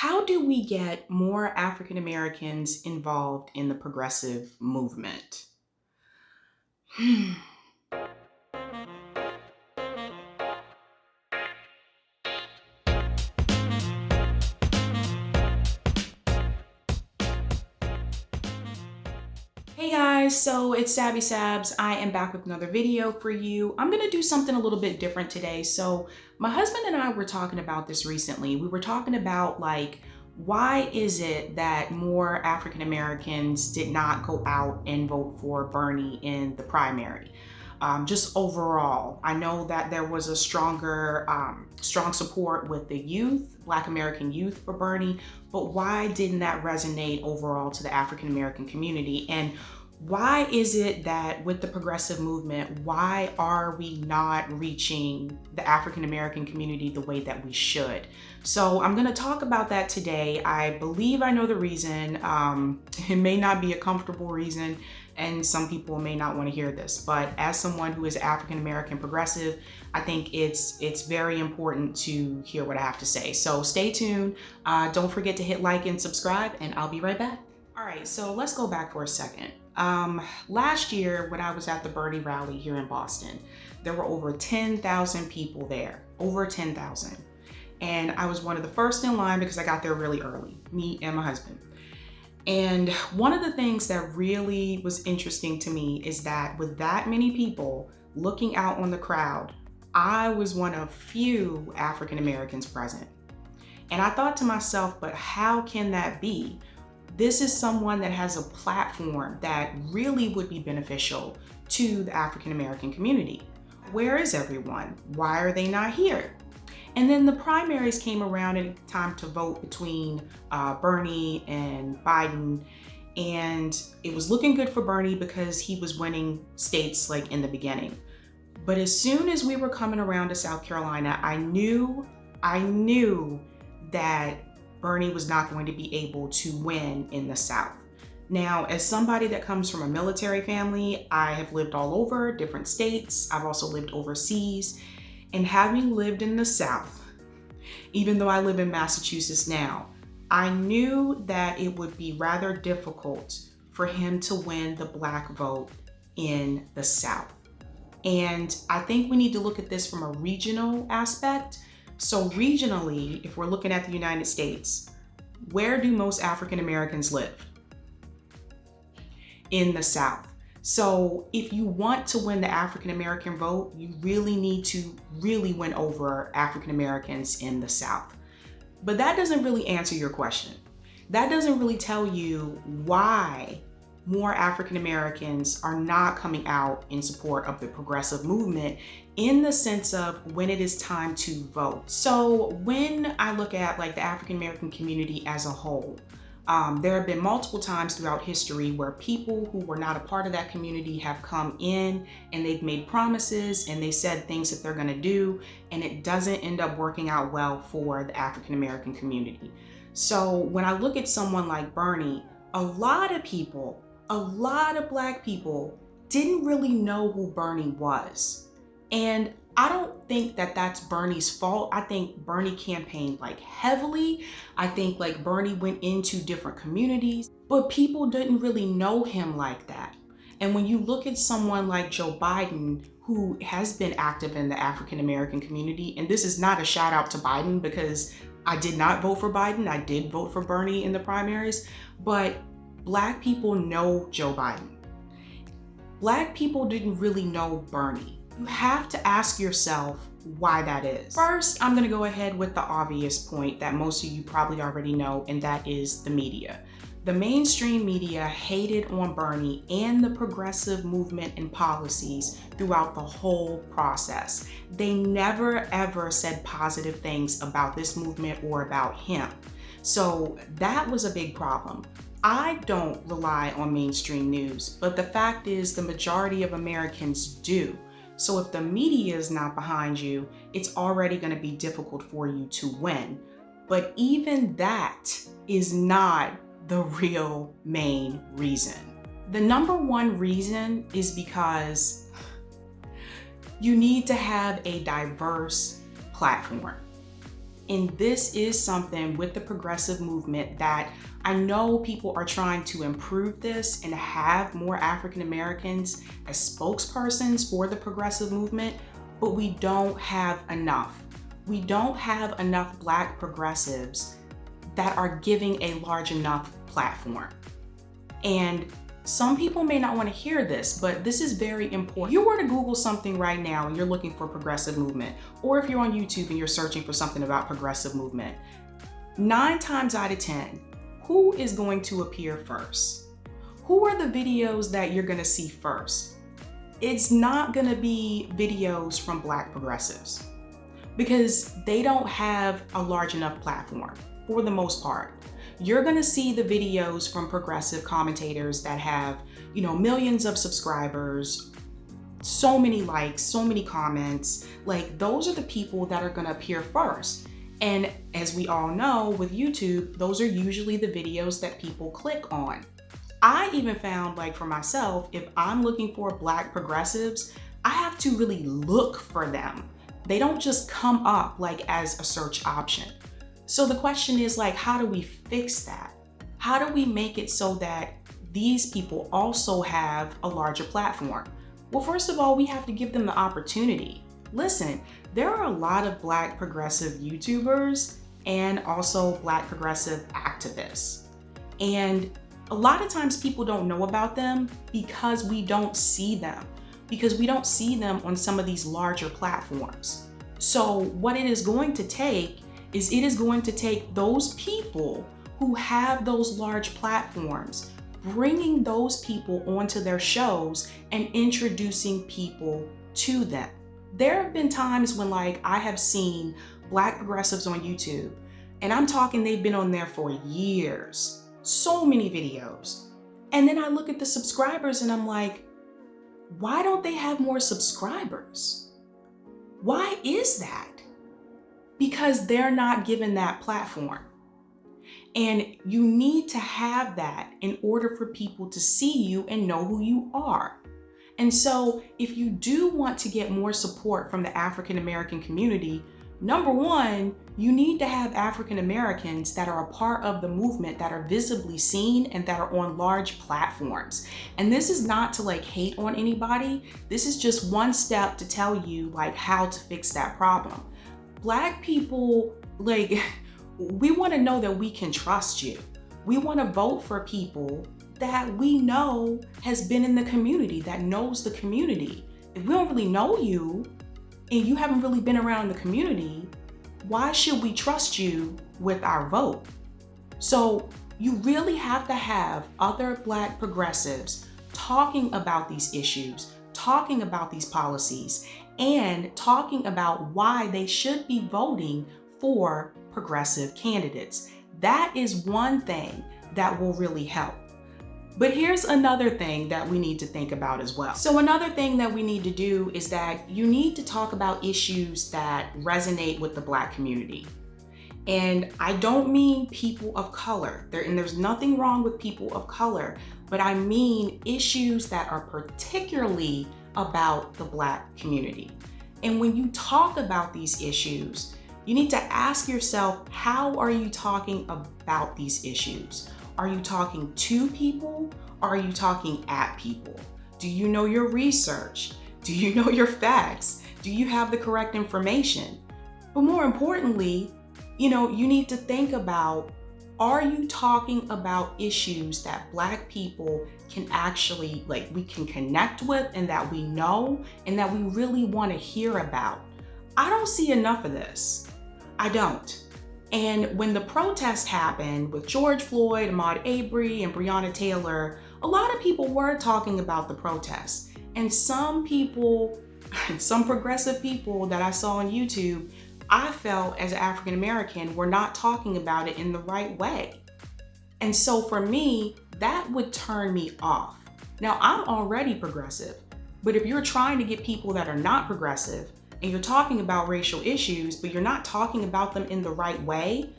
How do we get more African Americans involved in the progressive movement? Hey guys, so it's Sabby Sabs. I am back with another video for you. I'm gonna do something a little bit different today. So my husband and I were talking about this recently. We were talking about why is it that more African Americans did not go out and vote for Bernie in the primary? Just overall, I know that there was a strong support with the youth, Black American youth for Bernie, but why didn't that resonate overall to the African American community? And why is it that with the progressive movement, why are we not reaching the African American community the way that we should? So I'm going to talk about that today. I believe I know the reason. It may not be a comfortable reason, and some people may not want to hear this, but as someone who is African American progressive, I think it's very important to hear what I have to say. So stay tuned. Don't forget to hit like and subscribe, and I'll be right back. All right, so let's go back for a second. Last year, when I was at the Bernie rally here in Boston, there were over 10,000 people there, over 10,000. And I was one of the first in line because I got there really early, me and my husband. And one of the things that really was interesting to me is that with that many people looking out on the crowd, I was one of few African Americans present. And I thought to myself, but how can that be? This is someone that has a platform that really would be beneficial to the African American community. Where is everyone? Why are they not here? And then the primaries came around and time to vote between Bernie and Biden. And it was looking good for Bernie because he was winning states like in the beginning. But as soon as we were coming around to South Carolina, I knew that Bernie was not going to be able to win in the South. Now, as somebody that comes from a military family, I have lived all over different states. I've also lived overseas. And having lived in the South, even though I live in Massachusetts now, I knew that it would be rather difficult for him to win the Black vote in the South. And I think we need to look at this from a regional aspect. So regionally, if we're looking at the United States, where do most African Americans live? In the South. So if you want to win the African American vote, you really need to win over African Americans in the South. But that doesn't really answer your question. That doesn't really tell you why more African Americans are not coming out in support of the progressive movement in the sense of when it is time to vote. So when I look at the African American community as a whole, there have been multiple times throughout history where people who were not a part of that community have come in and they've made promises and they said things that they're going to do, and it doesn't end up working out well for the African American community. So when I look at someone like Bernie, a lot of Black people didn't really know who Bernie was. And I don't think that that's Bernie's fault. I think Bernie campaigned heavily. I think Bernie went into different communities, but people didn't really know him like that. And when you look at someone like Joe Biden, who has been active in the African American community, and this is not a shout out to Biden because I did not vote for Biden. I did vote for Bernie in the primaries, but Black people know Joe Biden. Black people didn't really know Bernie. You have to ask yourself why that is. First, I'm gonna go ahead with the obvious point that most of you probably already know, and that is the media. The mainstream media hated on Bernie and the progressive movement and policies throughout the whole process. They never ever said positive things about this movement or about him. So that was a big problem. I don't rely on mainstream news, but the fact is the majority of Americans do. So if the media is not behind you, it's already going to be difficult for you to win. But even that is not the real main reason. The number one reason is because you need to have a diverse platform. And this is something with the progressive movement that I know people are trying to improve this and have more African Americans as spokespersons for the progressive movement, but we don't have enough. We don't have enough Black progressives that are giving a large enough platform. And some people may not want to hear this, but this is very important. If you were to Google something right now and you're looking for progressive movement, or if you're on YouTube and you're searching for something about progressive movement, 9 times out of 10, who is going to appear first? Who are the videos that you're going to see first? It's not going to be videos from Black progressives because they don't have a large enough platform for the most part. You're gonna see the videos from progressive commentators that have, millions of subscribers, so many likes, so many comments. Like, those are the people that are gonna appear first. And as we all know with YouTube, those are usually the videos that people click on. I even found, like, for myself, if I'm looking for Black progressives, I have to really look for them. They don't just come up like as a search option. So the question is, like, how do we fix that? How do we make it so that these people also have a larger platform? Well, first of all, we have to give them the opportunity. Listen, there are a lot of Black progressive YouTubers and also Black progressive activists. And a lot of times people don't know about them because we don't see them, because we don't see them on some of these larger platforms. So what it is going to take is it is going to take those people who have those large platforms, bringing those people onto their shows and introducing people to them. There have been times when, like, I have seen Black progressives on YouTube, and I'm talking they've been on there for years, so many videos. And then I look at the subscribers and I'm like, why don't they have more subscribers? Why is that? Because they're not given that platform. And you need to have that in order for people to see you and know who you are. And so if you do want to get more support from the African American community, number one, you need to have African Americans that are a part of the movement, that are visibly seen and that are on large platforms. And this is not to, like, hate on anybody. This is just one step to tell you, like, how to fix that problem. Black people, like, we want to know that we can trust you. We want to vote for people that we know has been in the community, that knows the community. If we don't really know you and you haven't really been around the community, why should we trust you with our vote? So you really have to have other Black progressives talking about these issues, talking about these policies, and talking about why they should be voting for progressive candidates. That is one thing that will really help. But here's another thing that we need to think about as well. So another thing that we need to do is that you need to talk about issues that resonate with the Black community. And I don't mean people of color. There's nothing wrong with people of color, but I mean issues that are particularly about the Black community. And when you talk about these issues, you need to ask yourself, how are you talking about these issues? Are you talking to people? Or are you talking at people? Do you know your research? Do you know your facts? Do you have the correct information? But more importantly, you need to think about, are you talking about issues that Black people can actually, like, we can connect with and that we know and that we really want to hear about? I don't see enough of this. I don't. And when the protest happened with George Floyd, Ahmaud Arbery, and Breonna Taylor, a lot of people were talking about the protest. And some people, some progressive people that I saw on YouTube, I felt as an African American were not talking about it in the right way. And so for me, that would turn me off. Now, I'm already progressive, but if you're trying to get people that are not progressive and you're talking about racial issues, but you're not talking about them in the right way,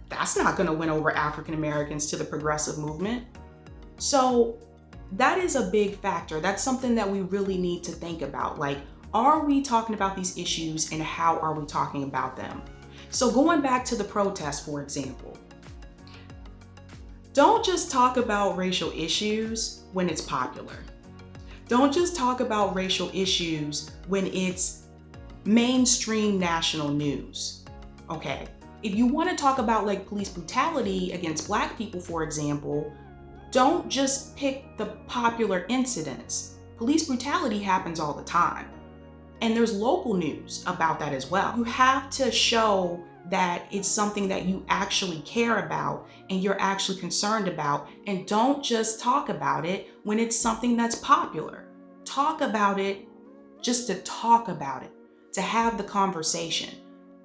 that's not going to win over African Americans to the progressive movement. So that is a big factor. That's something that we really need to think about. Like, are we talking about these issues and how are we talking about them? So going back to the protest, for example, don't just talk about racial issues when it's popular. Don't just talk about racial issues when it's mainstream national news, okay? If you want to talk about like police brutality against Black people, for example, don't just pick the popular incidents. Police brutality happens all the time. And there's local news about that as well. You have to show that it's something that you actually care about and you're actually concerned about, and don't just talk about it when it's something that's popular. Talk about it just to talk about it, to have the conversation.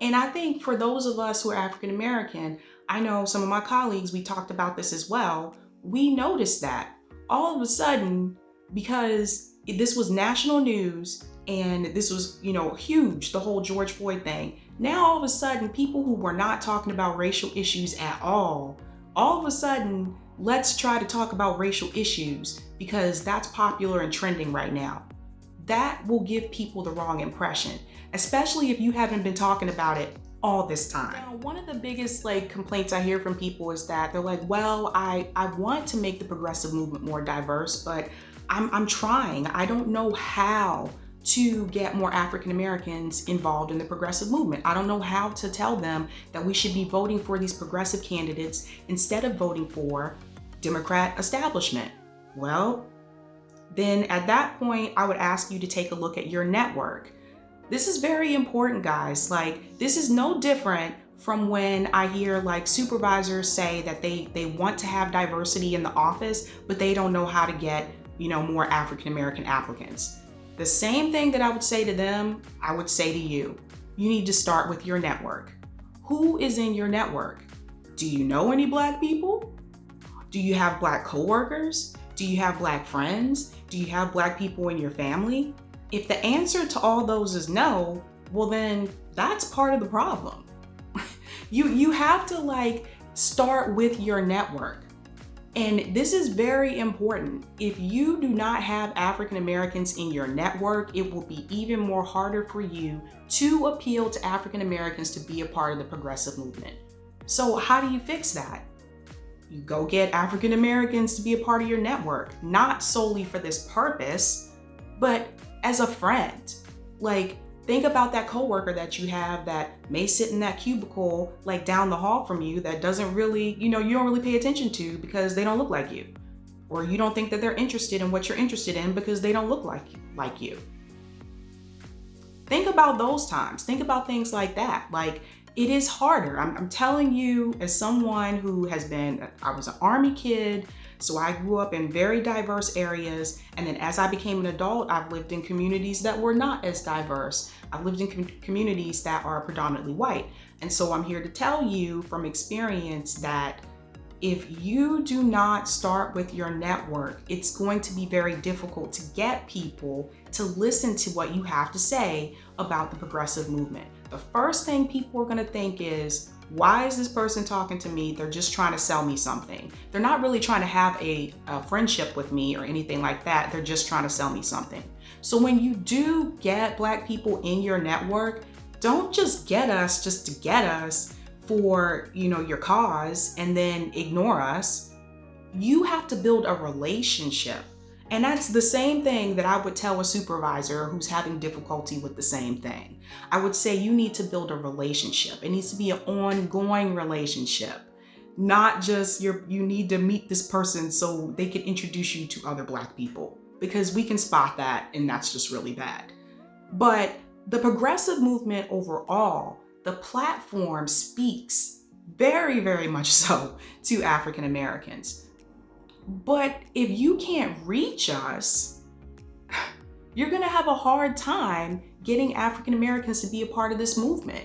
And I think for those of us who are African American, I know some of my colleagues, we talked about this as well, we noticed that all of a sudden, because this was national news and this was, huge, the whole George Floyd thing. Now, all of a sudden, people who were not talking about racial issues at all of a sudden, let's try to talk about racial issues because that's popular and trending right now. That will give people the wrong impression, especially if you haven't been talking about it all this time. Now, one of the biggest complaints I hear from people is that they're like, well, I want to make the progressive movement more diverse, but I'm trying. I don't know how to get more African Americans involved in the progressive movement. I don't know how to tell them that we should be voting for these progressive candidates instead of voting for Democrat establishment. Well, then at that point, I would ask you to take a look at your network. This is very important, guys. This is no different from when I hear supervisors say that they want to have diversity in the office, but they don't know how to get, more African American applicants. The same thing that I would say to them, I would say to you. You need to start with your network. Who is in your network? Do you know any Black people? Do you have Black coworkers? Do you have Black friends? Do you have Black people in your family? If the answer to all those is no, well then that's part of the problem. You have to start with your network. And this is very important. If you do not have African Americans in your network, it will be even more harder for you to appeal to African Americans to be a part of the progressive movement. So how do you fix that? You go get African Americans to be a part of your network, not solely for this purpose, but as a friend. Think about that coworker that you have that may sit in that cubicle down the hall from you that doesn't really, you don't really pay attention to because they don't look like you. Or you don't think that they're interested in what you're interested in because they don't look like you. Think about those times. Think about things like that. It is harder. I'm telling you, as someone who I was an Army kid, so I grew up in very diverse areas. And then as I became an adult, I've lived in communities that were not as diverse. I've lived in communities that are predominantly white. And so I'm here to tell you from experience that if you do not start with your network, it's going to be very difficult to get people to listen to what you have to say about the progressive movement. The first thing people are going to think is, why is this person talking to me? They're just trying to sell me something. They're not really trying to have a friendship with me or anything like that. They're just trying to sell me something. So when you do get Black people in your network, don't just get us just to get us for, your cause and then ignore us. You have to build a relationship. And that's the same thing that I would tell a supervisor who's having difficulty with the same thing. I would say you need to build a relationship. It needs to be an ongoing relationship, not just you need to meet this person so they can introduce you to other Black people, because we can spot that and that's just really bad. But the progressive movement overall, the platform speaks very, very much so to African Americans. But if you can't reach us, you're going to have a hard time getting African Americans to be a part of this movement.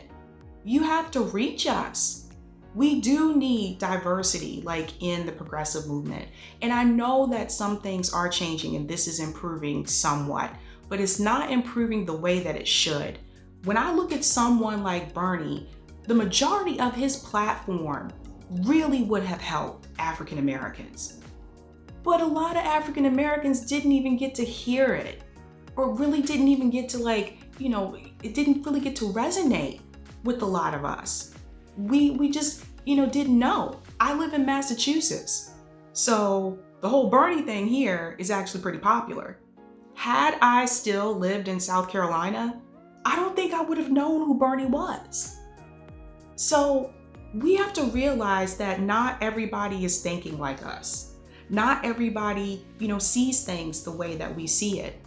You have to reach us. We do need diversity in the progressive movement. And I know that some things are changing and this is improving somewhat, but it's not improving the way that it should. When I look at someone like Bernie, the majority of his platform really would have helped African Americans. But a lot of African Americans didn't even get to hear it, or really didn't even get to it didn't really get to resonate with a lot of us. we just, didn't know. I live in Massachusetts. So the whole Bernie thing here is actually pretty popular. Had I still lived in South Carolina, I don't think I would have known who Bernie was. So we have to realize that not everybody is thinking like us. Not everybody, sees things the way that we see it.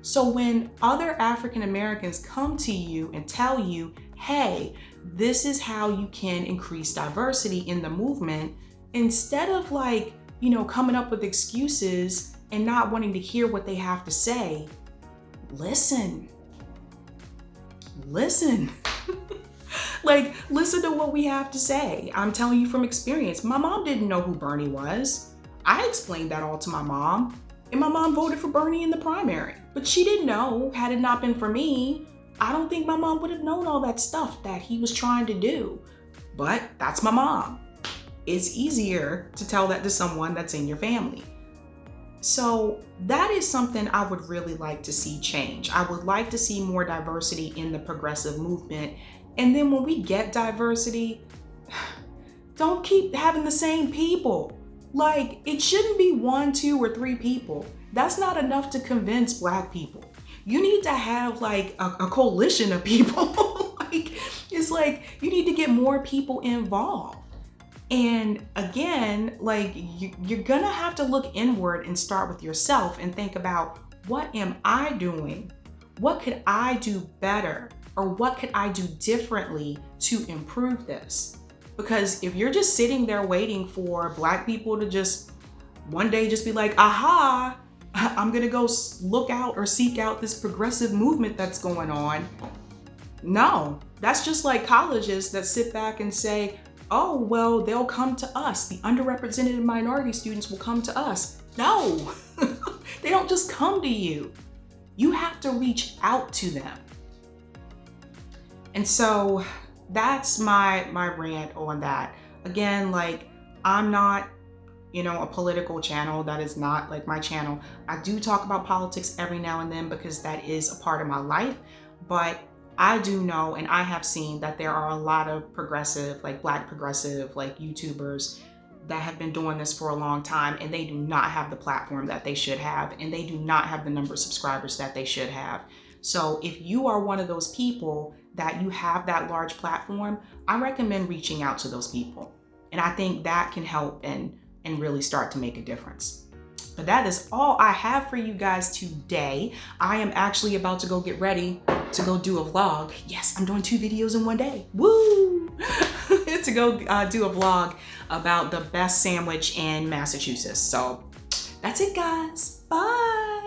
So when other African Americans come to you and tell you, hey, this is how you can increase diversity in the movement, instead of coming up with excuses and not wanting to hear what they have to say, listen. Listen to what we have to say. I'm telling you from experience. My mom didn't know who Bernie was. I explained that all to my mom, and my mom voted for Bernie in the primary. But she didn't know. Had it not been for me, I don't think my mom would have known all that stuff that he was trying to do. But that's my mom. It's easier to tell that to someone that's in your family. So that is something I would really like to see change. I would like to see more diversity in the progressive movement. And then when we get diversity, don't keep having the same people. It shouldn't be 1, 2, or 3 people. That's not enough to convince Black people. You need to have a coalition of people. It's you need to get more people involved. And again, you're gonna have to look inward and start with yourself and think about, what am I doing? What could I do better? Or what could I do differently to improve this? Because if you're just sitting there waiting for Black people to just one day just be like, aha, I'm gonna go look out or seek out this progressive movement that's going on. No, that's just like colleges that sit back and say, oh, well, they'll come to us. The underrepresented and minority students will come to us. No, they don't just come to you. You have to reach out to them. And so that's my rant on that. Again, I'm not, a political channel. That is not my channel. I do talk about politics every now and then because that is a part of my life. But I do know, and I have seen that there are a lot of progressive, Black progressive, YouTubers that have been doing this for a long time, and they do not have the platform that they should have, and they do not have the number of subscribers that they should have. So if you are one of those people that you have that large platform, I recommend reaching out to those people. And I think that can help and really start to make a difference. But that is all I have for you guys today. I am actually about to go get ready to go do a vlog. Yes, I'm doing 2 videos in one day. Woo! To go do a vlog about the best sandwich in Massachusetts. So that's it, guys. Bye.